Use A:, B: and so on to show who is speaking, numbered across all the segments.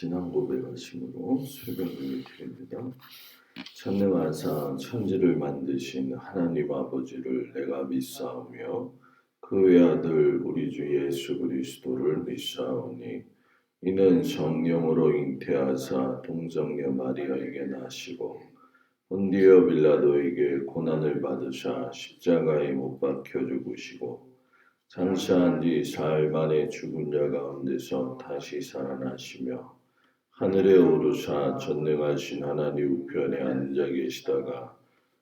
A: 지난 고백하심으로 수백을 드립니다. 천능하사 천지를 만드신 하나님 아버지를 내가 믿사오며 그 외아들 우리 주 예수 그리스도를 믿사오니 이는 성령으로 잉태하사 동정녀 마리아에게 나시고 본디오 빌라도에게 고난을 받으사 십자가에 못 박혀 죽으시고 장사한 뒤 사흘 만에 죽은 자 가운데서 다시 살아나시며 하늘에 오르사 전능하신 하나님 우편에 앉아 계시다가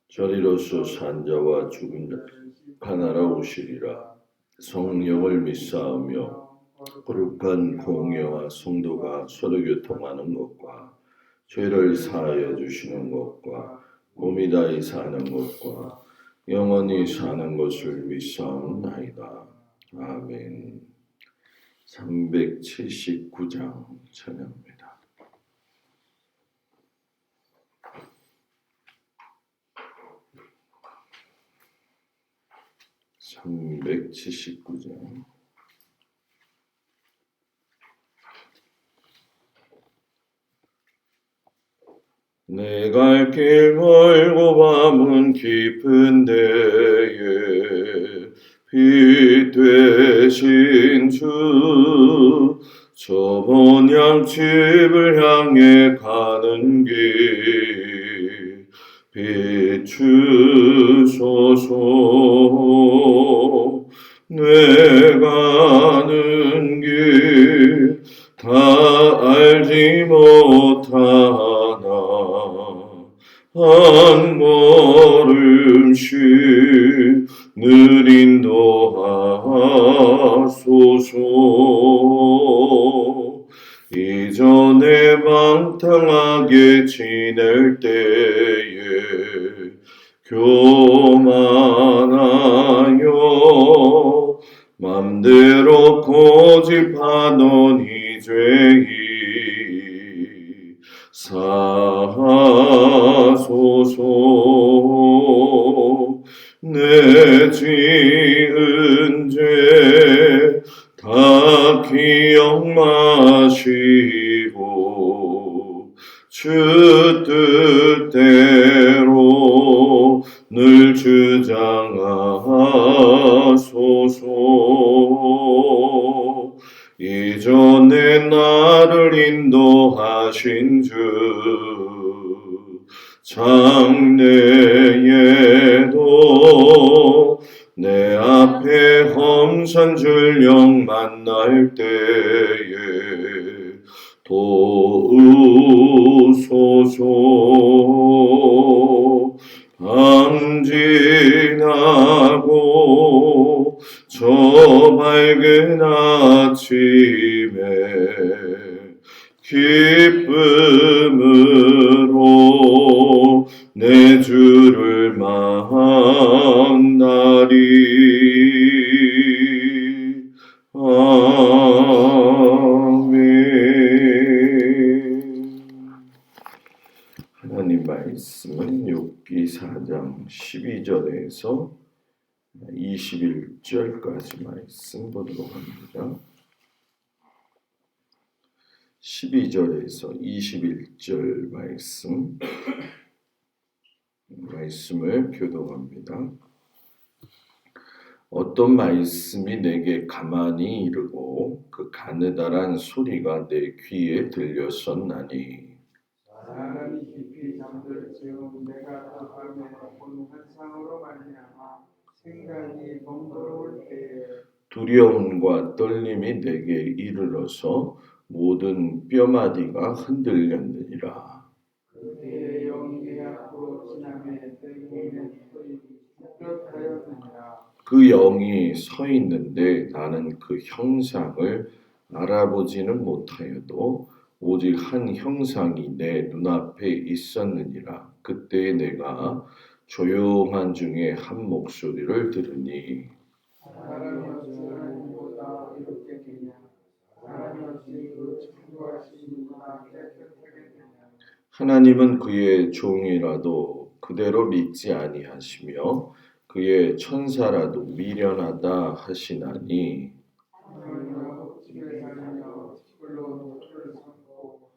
A: 저리로서 산 자와 죽은 자 하나라 오시리라. 성령을 믿사오며 거룩한 공예와 성도가 서로 교통하는 것과 죄를 사하여 주시는 것과 몸이 다히 사는 것과 영원히 사는 것을 믿사옵나이다. 아멘. 379장 찬양합니다. 내 갈 길 멀고 밤은 깊은 데에 빛 되신 주 저 번향집을 향해 가는 길 비추소서. 내 가는 길 다 알지 못하나 한 걸음씩 늘 인도하소서. 이전에 방탕하게 지낼 때에 교만하여 맘대로 고집하던 이 죄이 사하소서. 내 지은 죄 다 기억 마시고 주 뜻대로 늘 주장하소서. 이전에 나를 인도하신 주 장래에도 내 앞에 험산 줄령 만날 때에 도우소서. 방진하고 저 밝은 아침에 기쁨으로 내 주를 만나리. 아멘. 하나님 말씀은 욥기 4장 12절에서 21절까지 말씀 보도록 합니다. 12절에서 21절 말씀을 교독합니다. 어떤 말씀이 내게 가만히 이르고 그 가느다란 소리가 내 귀에 들렸었나니
B: 사람이 깊이 잠들 즈음 내가 그 밤에 본 환상으로 말미암아 생각이 멍들어올 때에
A: 두려움과 떨림이 내게 이르러서 모든 뼈마디가 흔들렸느니라.
B: 그때의 영이 내 앞으로 지나매 내 몸에 습격하였느니라.
A: 그 영이 서 있는데 나는 그 형상을 알아보지는 못하여도 오직 한 형상이 내 눈앞에 있었느니라. 그때 내가 조용한 중에 한 목소리를 들으니
B: 사람이 어찌 하나님보다 이롭겠느냐. 사람이 어찌 그 창조하신 이보다 깨끗하겠느냐.
A: 하나님은 그의 종이라도 그대로 믿지 아니하시며 그의 천사라도 미련하다 하시나니
B: 하나님은 헛집에 살며 집으로 노출을 삼고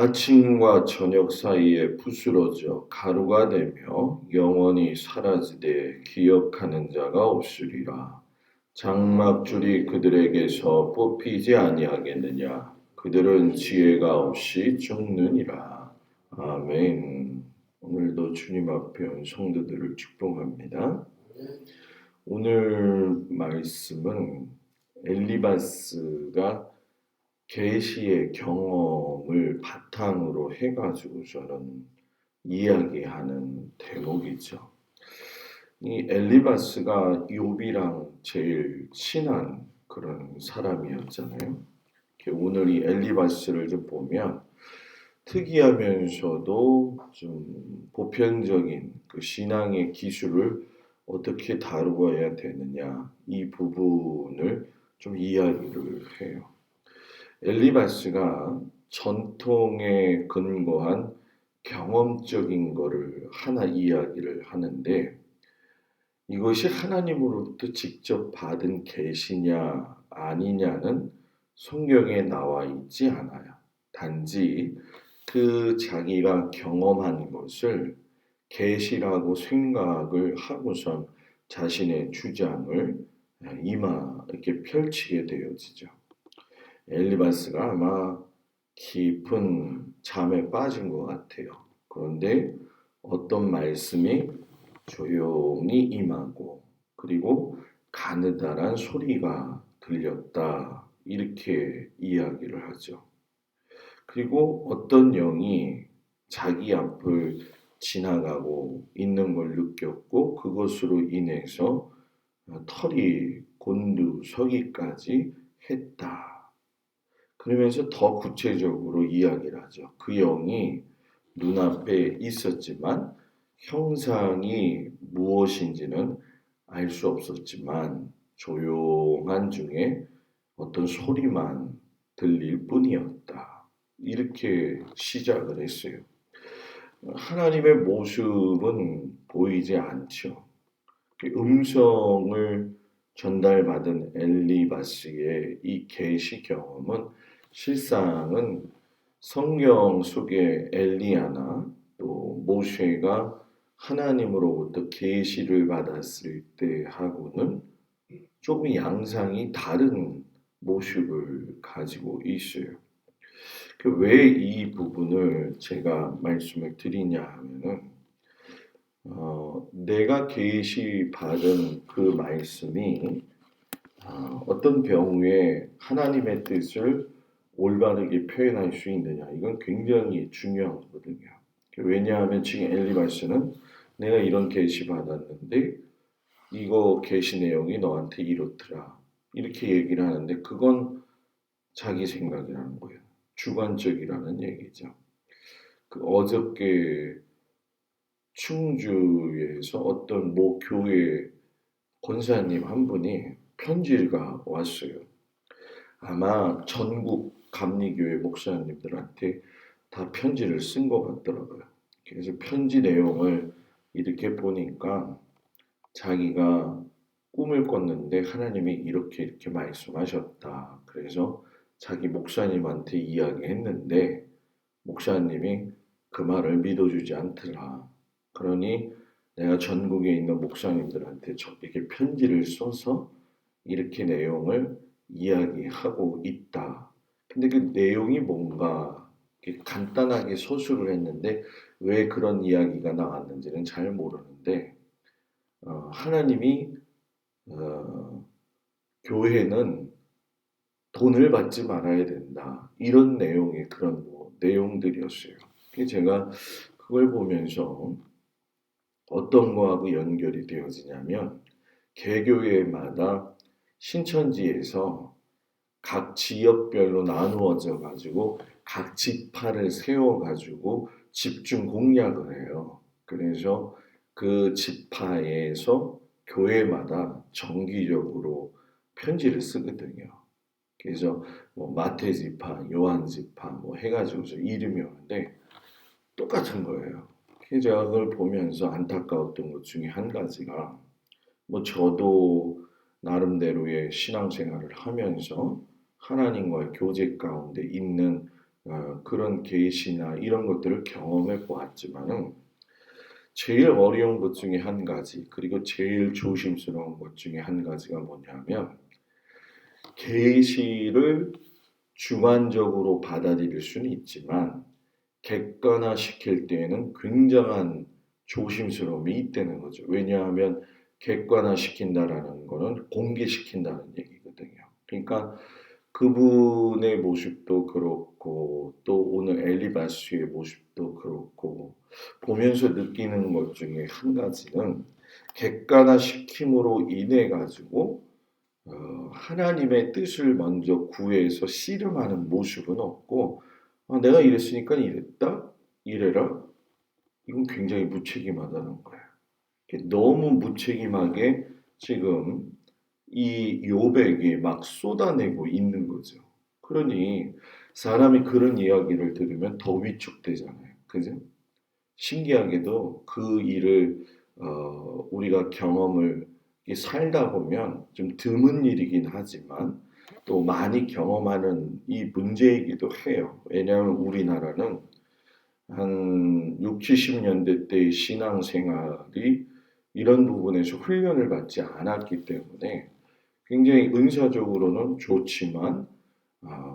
A: 아침과 저녁 사이에 부스러져 가루가 되며 영원히 사라지되 기억하는 자가 없으리라. 장막줄이 그들에게서 뽑히지 아니하겠느냐. 그들은 지혜가 없이 죽느니라. 아멘. 오늘도 주님 앞에 온 성도들을 축복합니다. 오늘 말씀은 엘리바스가 계시의 경험을 바탕으로 해가지고 저는 이야기하는 대목이죠. 이 엘리바스가 욥이랑 제일 친한 그런 사람이었잖아요. 오늘 이 엘리바스를 좀 보면 특이하면서도 좀 보편적인 그 신앙의 기술을 어떻게 다루어야 되느냐 이 부분을 좀 이야기를 해요. 엘리바스가 전통에 근거한 경험적인 거를 하나 이야기를 하는데 이것이 하나님으로부터 직접 받은 계시냐 아니냐는 성경에 나와 있지 않아요. 단지 그 자기가 경험한 것을 계시라고 생각을 하고선 자신의 주장을 이렇게 펼치게 되어지죠. 엘리바스가 아마 깊은 잠에 빠진 것 같아요. 그런데 어떤 말씀이 조용히 임하고 그리고 가느다란 소리가 들렸다. 이렇게 이야기를 하죠. 그리고 어떤 영이 자기 앞을 지나가고 있는 걸 느꼈고 그것으로 인해서 털이 곤두서기까지 했다. 그러면서 더 구체적으로 이야기를 하죠. 그 영이 눈앞에 있었지만 형상이 무엇인지는 알 수 없었지만 조용한 중에 어떤 소리만 들릴 뿐이었다. 이렇게 시작을 했어요. 하나님의 모습은 보이지 않죠. 음성을 전달받은 엘리바스의 이 계시 경험은 실상은 성경 속의 엘리야나 또 모세가 하나님으로부터 계시를 받았을 때하고는 조금 양상이 다른 모습을 가지고 있어요. 왜 이 부분을 제가 말씀을 드리냐 하면은 내가 계시 받은 그 말씀이 어떤 경우에 하나님의 뜻을 올바르게 표현할 수 있느냐 이건 굉장히 중요한 거거든요. 왜냐하면 지금 엘리바스는 내가 이런 계시 받았는데 이거 계시 내용이 너한테 이렇더라 이렇게 얘기를 하는데 그건 자기 생각이라는 거예요. 주관적이라는 얘기죠. 그 어저께 충주에서 어떤 모 교회 권사님 한 분이 편지가 왔어요. 아마 전국 감리교회 목사님들한테 다 편지를 쓴 것 같더라고요. 그래서 편지 내용을 이렇게 보니까 자기가 꿈을 꿨는데 하나님이 이렇게 말씀하셨다. 그래서 자기 목사님한테 이야기했는데 목사님이 그 말을 믿어주지 않더라. 그러니 내가 전국에 있는 목사님들한테 이렇게 편지를 써서 이렇게 내용을 이야기하고 있다. 근데 그 내용이 뭔가 간단하게 서술을 했는데 왜 그런 이야기가 나왔는지는 잘 모르는데 하나님이 교회는 돈을 받지 말아야 된다. 이런 내용의 그런 내용들이었어요. 제가 그걸 보면서 어떤 거하고 연결이 되어지냐면 개교회마다 신천지에서 각 지역별로 나누어져 가지고 각 지파를 세워 가지고 집중 공략을 해요. 그래서 그 지파에서 교회마다 정기적으로 편지를 쓰거든요. 그래서 마태 지파, 요한 지파 해가지고 이름이 오는데 똑같은 거예요. 제가 그걸 보면서 안타까웠던 것 중에 한 가지가 저도 나름대로의 신앙생활을 하면서 하나님과의 교제 가운데 있는 그런 계시나 이런 것들을 경험해 보았지만은 제일 어려운 것 중에 한 가지, 그리고 제일 조심스러운 것 중에 한 가지가 뭐냐면 계시를 주관적으로 받아들일 수는 있지만 객관화시킬 때에는 굉장한 조심스러움이 있다는 거죠. 왜냐하면 객관화시킨다라는 거는 공개시킨다는 얘기거든요. 그러니까 그분의 모습도 그렇고 또 오늘 엘리바스의 모습도 그렇고 보면서 느끼는 것 중에 한 가지는 객관화시킴으로 인해 가지고 하나님의 뜻을 먼저 구해서 씨름하는 모습은 없고 내가 이랬으니까 이랬다 이래라 이건 굉장히 무책임하다는 거예요. 너무 무책임하게 지금 이 요백이 막 쏟아내고 있는 거죠. 그러니 사람이 그런 이야기를 들으면 더 위축되잖아요. 그죠? 신기하게도 그 일을 우리가 경험을 살다 보면 좀 드문 일이긴 하지만 또 많이 경험하는 이 문제이기도 해요. 왜냐하면 우리나라는 한 6, 70년대 때의 신앙생활이 이런 부분에서 훈련을 받지 않았기 때문에 굉장히 은사적으로는 좋지만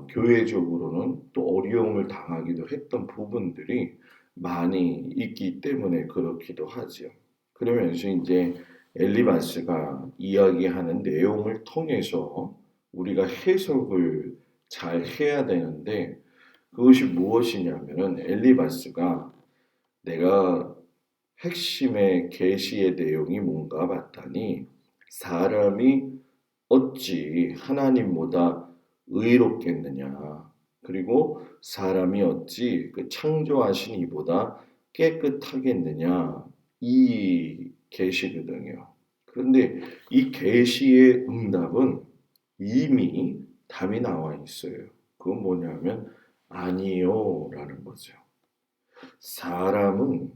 A: 교회적으로는 또 어려움을 당하기도 했던 부분들이 많이 있기 때문에 그렇기도 하죠. 그러면서 이제 엘리바스가 이야기하는 내용을 통해서 우리가 해석을 잘 해야 되는데 그것이 무엇이냐면은 엘리바스가 내가 핵심의 계시의 내용이 뭔가 봤더니 사람이 어찌 하나님보다 의롭겠느냐. 그리고 사람이 어찌 그 창조하신 이보다 깨끗하겠느냐. 이 계시거든요. 그런데 이 계시의 응답은 이미 답이 나와 있어요. 그건 뭐냐면 아니요라는 거죠. 사람은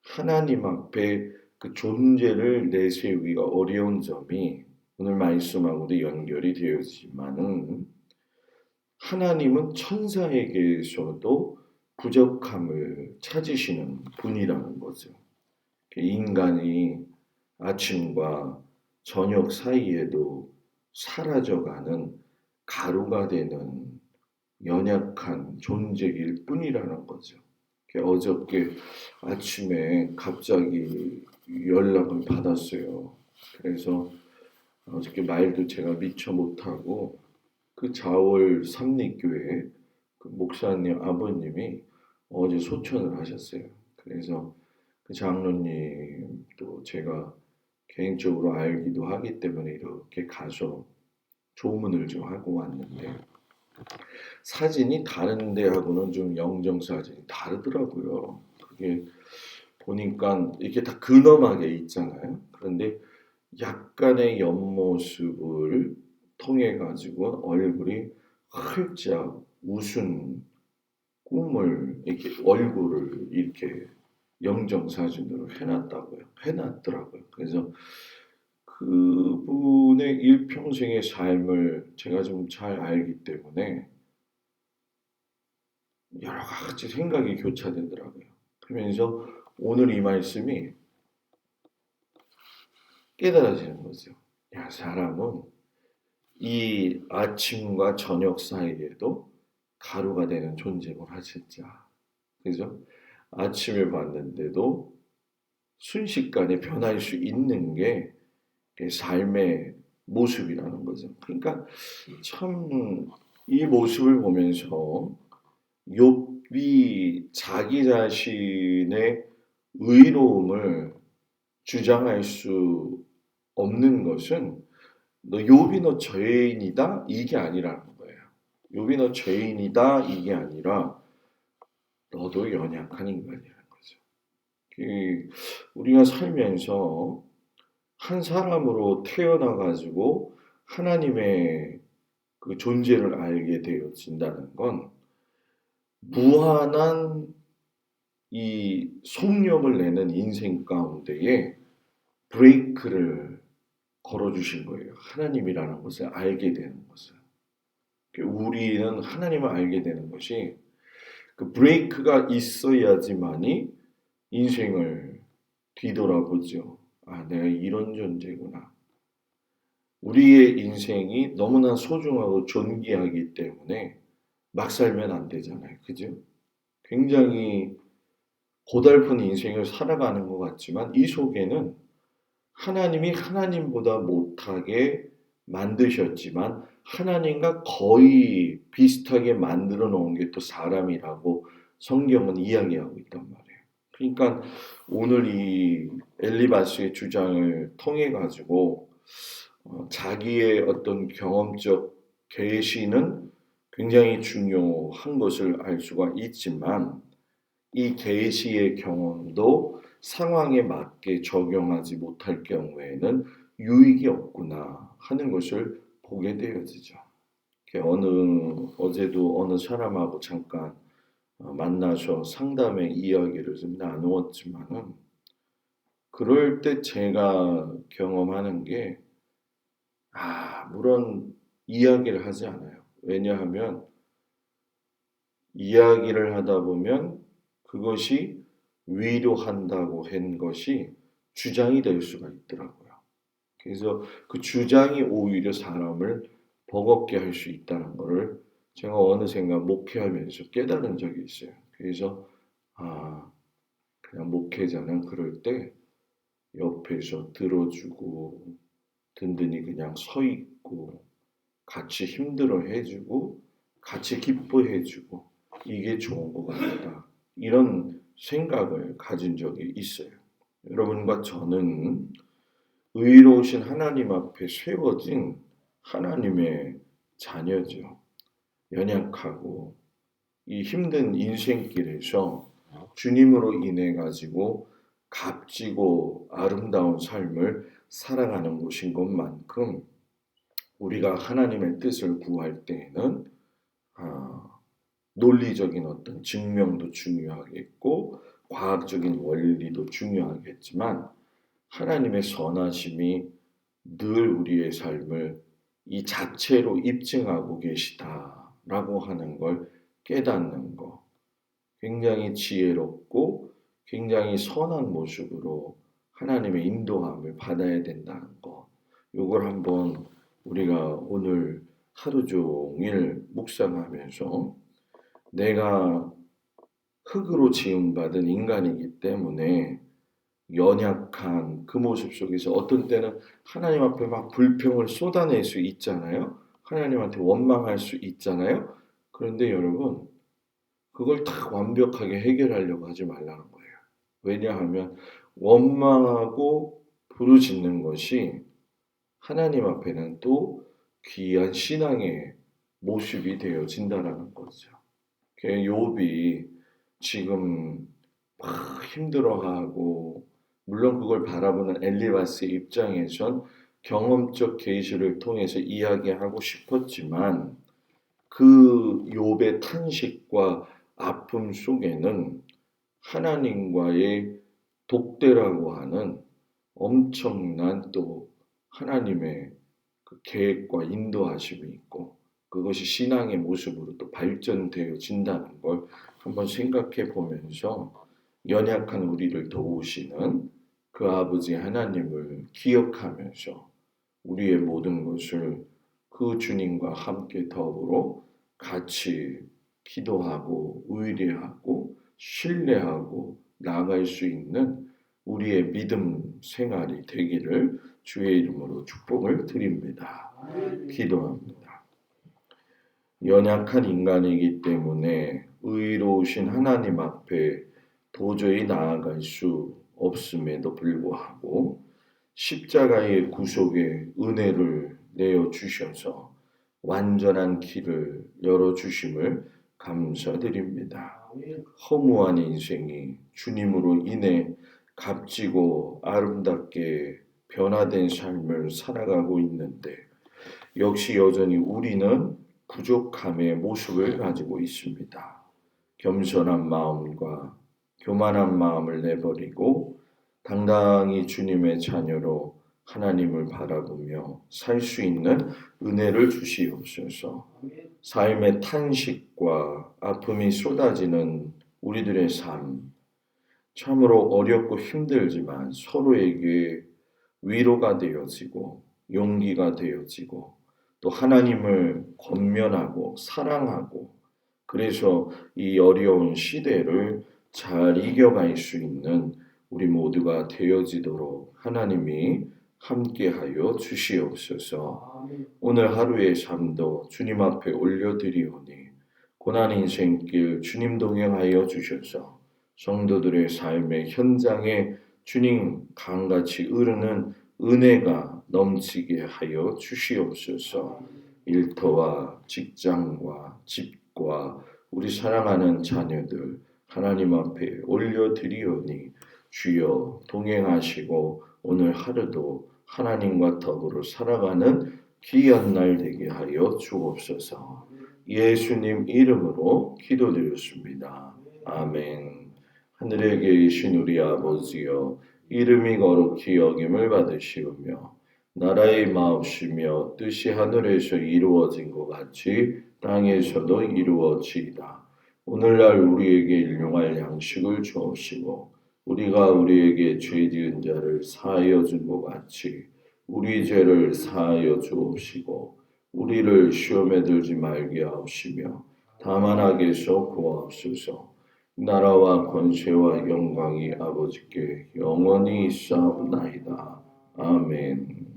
A: 하나님 앞에 그 존재를 내세우기가 어려운 점이 오늘 말씀하고도 연결이 되어지만은 하나님은 천사에게서도 부족함을 찾으시는 분이라는 거죠. 인간이 아침과 저녁 사이에도 사라져가는 가루가 되는 연약한 존재일 뿐이라는 거죠. 어저께 아침에 갑자기 연락을 받았어요. 그래서 어저께 말도 제가 미처 못하고 그 자월 삼립교회 그 목사님 아버님이 어제 소천을 하셨어요. 그래서 그 장로님도 제가 개인적으로 알기도 하기 때문에 이렇게 가서 조문을 좀 하고 왔는데 사진이 다른 데하고는 좀 영정 사진이 다르더라고요. 그게 보니까 이게 다 근엄하게 있잖아요. 그런데 약간의 옆모습을 통해 가지고 얼굴이 활짝 웃은 꿈을 이렇게 얼굴을 이렇게 영정 사진으로 해놨더라고요. 그래서 그분의 일평생의 삶을 제가 좀 잘 알기 때문에 여러 가지 생각이 교차되더라고요. 그러면서 오늘 이 말씀이 깨달아지는 거죠. 야, 사람은 이 아침과 저녁 사이에도 가루가 되는 존재구나 진짜. 그죠? 아침에 봤는데도 순식간에 변할 수 있는 게 삶의 모습이라는 거죠. 그러니까 참 이 모습을 보면서 욥이 자기 자신의 의로움을 주장할 수 없는 것은 너 욥이 너 죄인이다 이게 아니라는 거예요. 욥이 너 죄인이다 이게 아니라 너도 연약한 인간이라는 거죠. 우리가 살면서 한 사람으로 태어나 가지고 하나님의 그 존재를 알게 되어진다는 건 무한한 이 속력을 내는 인생 가운데에 브레이크를 걸어주신 거예요. 하나님이라는 것을 알게 되는 것을. 우리는 하나님을 알게 되는 것이 그 브레이크가 있어야지만이 인생을 뒤돌아보죠. 아, 내가 이런 존재구나. 우리의 인생이 너무나 소중하고 존귀하기 때문에 막 살면 안 되잖아요. 그죠? 굉장히 고달픈 인생을 살아가는 것 같지만 이 속에는 하나님이 하나님보다 못하게 만드셨지만 하나님과 거의 비슷하게 만들어 놓은 게 또 사람이라고 성경은 이야기하고 있단 말이에요. 그러니까 오늘 이 엘리바스의 주장을 통해 가지고 자기의 어떤 경험적 계시는 굉장히 중요한 것을 알 수가 있지만 이 계시의 경험도 상황에 맞게 적용하지 못할 경우에는 유익이 없구나 하는 것을 보게 되어지죠. 어제도 어느 사람하고 잠깐 만나서 상담의 이야기를 좀 나누었지만은 그럴 때 제가 경험하는 게 물론 이야기를 하지 않아요. 왜냐하면 이야기를 하다 보면 그것이 위로한다고 한 것이 주장이 될 수가 있더라고요. 그래서 그 주장이 오히려 사람을 버겁게 할 수 있다는 것을 제가 어느샌가 목회하면서 깨달은 적이 있어요. 그래서 그냥 목회자는 그럴 때 옆에서 들어주고 든든히 그냥 서 있고 같이 힘들어 해주고 같이 기뻐해 주고 이게 좋은 것 같다. 이런 생각을 가진 적이 있어요. 여러분과 저는 의로우신 하나님 앞에 세워진 하나님의 자녀죠. 연약하고 이 힘든 인생길에서 주님으로 인해 가지고 값지고 아름다운 삶을 살아가는 곳인 것만큼 우리가 하나님의 뜻을 구할 때에는 논리적인 어떤 증명도 중요하겠고 과학적인 원리도 중요하겠지만 하나님의 선하심이 늘 우리의 삶을 이 자체로 입증하고 계시다라고 하는 걸 깨닫는 거 굉장히 지혜롭고 굉장히 선한 모습으로 하나님의 인도함을 받아야 된다는 거 이걸 한번 우리가 오늘 하루 종일 묵상하면서 내가 흙으로 지음받은 인간이기 때문에 연약한 그 모습 속에서 어떤 때는 하나님 앞에 막 불평을 쏟아낼 수 있잖아요. 하나님한테 원망할 수 있잖아요. 그런데 여러분 그걸 다 완벽하게 해결하려고 하지 말라는 거예요. 왜냐하면 원망하고 부르짖는 것이 하나님 앞에는 또 귀한 신앙의 모습이 되어진다라는 거죠. 욥이 지금 막 힘들어하고 물론 그걸 바라보는 엘리바스의 입장에선 경험적 계시를 통해서 이야기하고 싶었지만 그 욥의 탄식과 아픔 속에는 하나님과의 독대라고 하는 엄청난 또 하나님의 그 계획과 인도하심이 있고 그것이 신앙의 모습으로 또 발전되어진다는 걸 한번 생각해 보면서 연약한 우리를 도우시는 그 아버지 하나님을 기억하면서 우리의 모든 것을 그 주님과 함께 더불어 같이 기도하고 의뢰하고 신뢰하고 나아갈 수 있는 우리의 믿음 생활이 되기를 주의 이름으로 축복을 드립니다. 기도합니다. 연약한 인간이기 때문에 의로우신 하나님 앞에 도저히 나아갈 수 없음에도 불구하고 십자가의 구속의 은혜를 내어주셔서 완전한 길을 열어주심을 감사드립니다. 허무한 인생이 주님으로 인해 값지고 아름답게 변화된 삶을 살아가고 있는데 역시 여전히 우리는 부족함의 모습을 가지고 있습니다. 겸손한 마음과 교만한 마음을 내버리고 당당히 주님의 자녀로 하나님을 바라보며 살 수 있는 은혜를 주시옵소서. 삶의 탄식과 아픔이 쏟아지는 우리들의 삶, 참으로 어렵고 힘들지만 서로에게 위로가 되어지고 용기가 되어지고 또 하나님을 권면하고 사랑하고 그래서 이 어려운 시대를 잘 이겨갈 수 있는 우리 모두가 되어지도록 하나님이 함께하여 주시옵소서.
B: 아멘.
A: 오늘 하루의 삶도 주님 앞에 올려드리오니 고난 인생길 주님 동행하여 주셔서 성도들의 삶의 현장에 주님 강같이 흐르는 은혜가 넘치게 하여 주시옵소서. 일터와 직장과 집과 우리 사랑하는 자녀들 하나님 앞에 올려드리오니 주여 동행하시고 오늘 하루도 하나님과 더불어 살아가는 귀한 날 되게 하여 주옵소서. 예수님 이름으로 기도드렸습니다. 아멘. 하늘에 계신 우리 아버지여 이름이 거룩히 여김을 받으시오며 나라의 마옵시며 뜻이 하늘에서 이루어진 것 같이 땅에서도 이루어지이다. 오늘날 우리에게 일용할 양식을 주옵시고 우리가 우리에게 죄 지은 자를 사하여 준 것 같이 우리 죄를 사하여 주옵시고 우리를 시험에 들지 말게 하옵시며 다만 악에서 구하옵소서. 나라와 권세와 영광이 아버지께 영원히 있사옵나이다. 아멘.